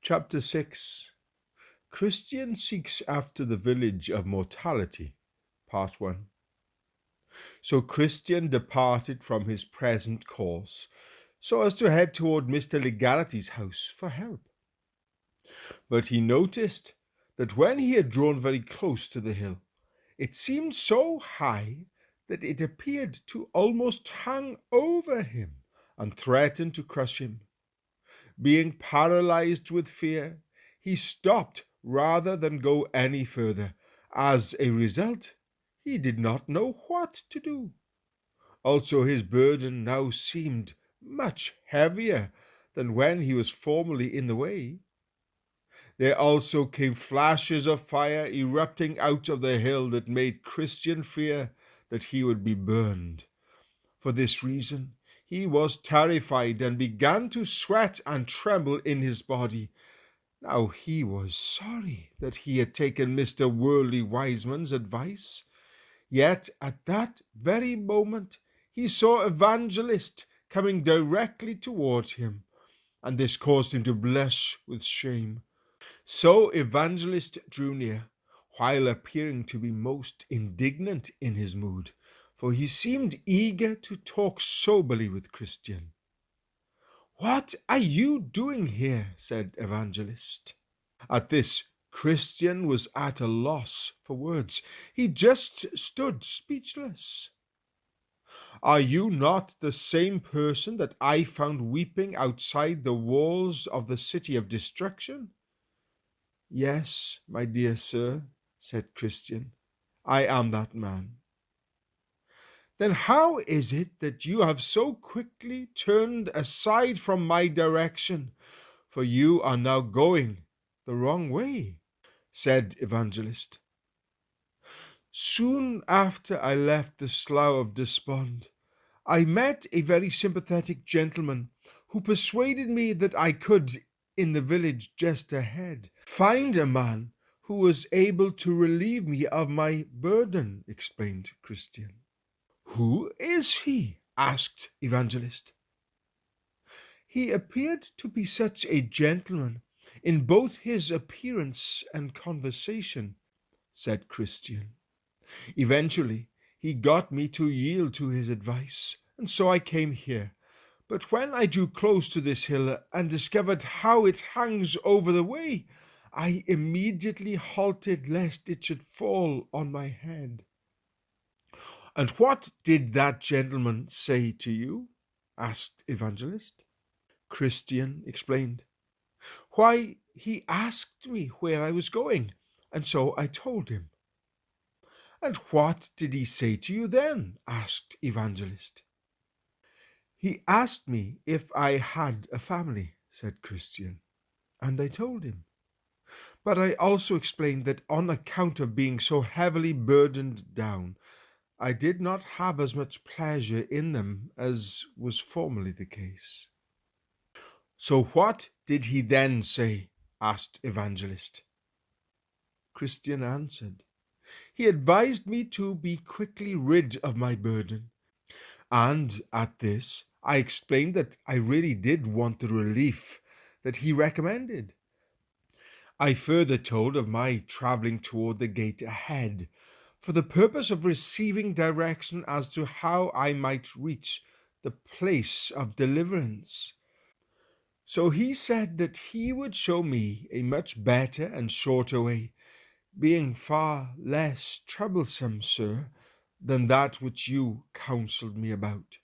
Chapter 6. Christian seeks after the village of Mortality. Part 1. So Christian departed from his present course, so as to head toward Mr. Legality's house for help. But he noticed that when he had drawn very close to the hill, it seemed so high that it appeared to almost hang over him and threaten to crush him. Being paralyzed with fear, he stopped rather than go any further. As a result, he did not know what to do. Also, his burden now seemed much heavier than when he was formerly in the way. There also came flashes of fire erupting out of the hill that made Christian fear that he would be burned. For this reason, he was terrified and began to sweat and tremble in his body. Now he was sorry that he had taken Mr. Worldly Wiseman's advice. Yet at that very moment he saw Evangelist coming directly toward him, and this caused him to blush with shame. So Evangelist drew near, while appearing to be most indignant in his mood, for he seemed eager to talk soberly with Christian. "What are you doing here?" said Evangelist. At this, Christian was at a loss for words. He just stood speechless. "Are you not the same person that I found weeping outside the walls of the city of destruction?" "Yes, my dear sir," said Christian, "I am that man." "Then how is it that you have so quickly turned aside from my direction? For you are now going the wrong way," said Evangelist. "Soon after I left the Slough of Despond, I met a very sympathetic gentleman who persuaded me that I could, in the village just ahead, find a man who was able to relieve me of my burden," explained Christian. "Who is he?" asked Evangelist. "He appeared to be such a gentleman in both his appearance and conversation," said Christian. "Eventually he got me to yield to his advice, and so I came here. But when I drew close to this hill and discovered how it hangs over the way, I immediately halted lest it should fall on my head." "And what did that gentleman say to you?" asked Evangelist. Christian explained. "Why, he asked me where I was going, and so I told him." "And what did he say to you then?" asked Evangelist. "He asked me if I had a family," said Christian, "and I told him. But I also explained that on account of being so heavily burdened down, I did not have as much pleasure in them as was formerly the case." "So what did he then say?" asked Evangelist. Christian answered, "He advised me to be quickly rid of my burden, and at this I explained that I really did want the relief that he recommended. I further told of my traveling toward the gate ahead, for the purpose of receiving direction as to how I might reach the place of deliverance. So he said that he would show me a much better and shorter way, being far less troublesome, sir, than that which you counselled me about.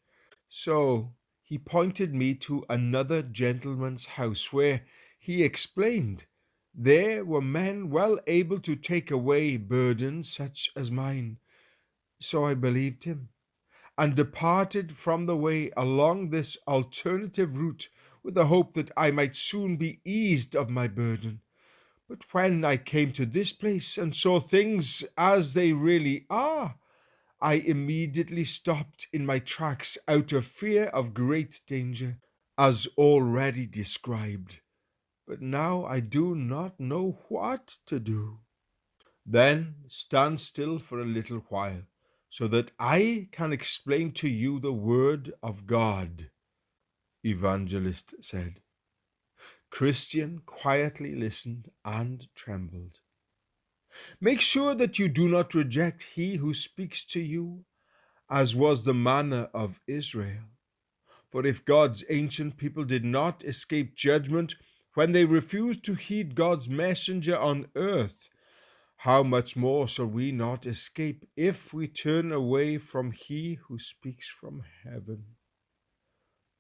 So he pointed me to another gentleman's house, where, he explained, there were men well able to take away burdens such as mine. So I believed him, and departed from the way along this alternative route with the hope that I might soon be eased of my burden. But when I came to this place and saw things as they really are, I immediately stopped in my tracks out of fear of great danger, as already described. But now I do not know what to do." "Then stand still for a little while, so that I can explain to you the word of God," Evangelist said. Christian quietly listened and trembled. Make sure that you do not reject he who speaks to you, as was the manner of Israel. For if God's ancient people did not escape judgment when they refused to heed God's messenger on earth, how much more shall we not escape if we turn away from he who speaks from heaven?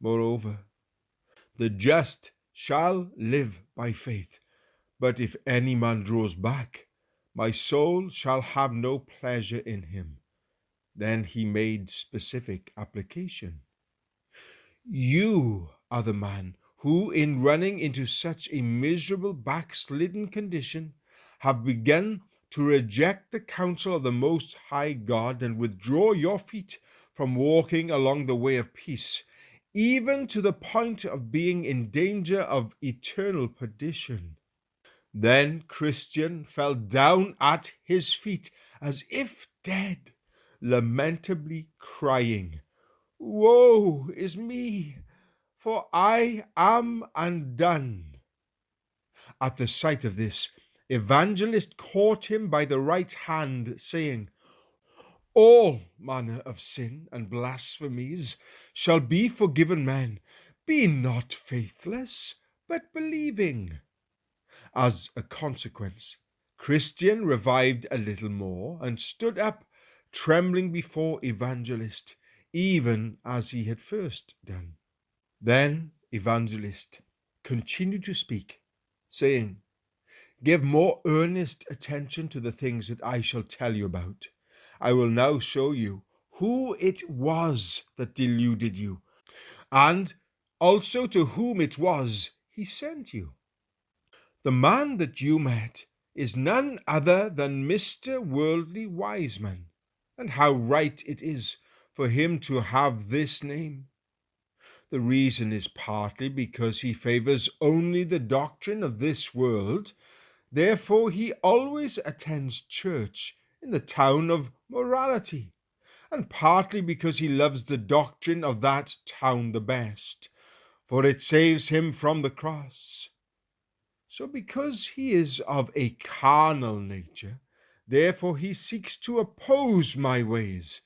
Moreover, the just shall live by faith. But if any man draws back, my soul shall have no pleasure in him. Then he made specific application. You are the man who, in running into such a miserable backslidden condition, have begun to reject the counsel of the Most High God and withdraw your feet from walking along the way of peace, even to the point of being in danger of eternal perdition. Then Christian fell down at his feet as if dead, lamentably crying, "Woe is me, for I am undone." At the sight of this, Evangelist caught him by the right hand, saying, "All manner of sin and blasphemies shall be forgiven men. Be not faithless, but believing." As a consequence, Christian revived a little more and stood up, trembling before Evangelist, even as he had first done. Then Evangelist continued to speak, saying, "Give more earnest attention to the things that I shall tell you about. I will now show you who it was that deluded you, and also to whom it was he sent you. The man that you met is none other than Mr. Worldly Wiseman, and how right it is for him to have this name. The reason is partly because he favors only the doctrine of this world. Therefore he always attends church in the town of Mortality, and partly because he loves the doctrine of that town the best, for it saves him from the cross. So because he is of a carnal nature, therefore he seeks to oppose my ways,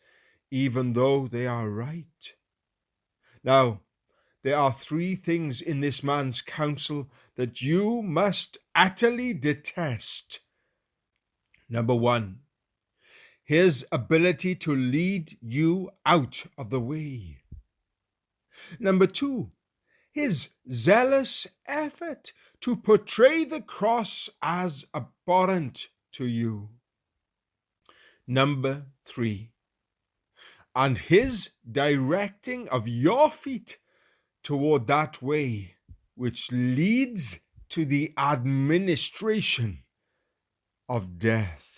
even though they are right. Now, there are three things in this man's counsel that you must utterly detest. Number one, his ability to lead you out of the way. Number two, his zealous effort to portray the cross as abhorrent to you. Number three, and his directing of your feet toward that way which leads to the administration of death.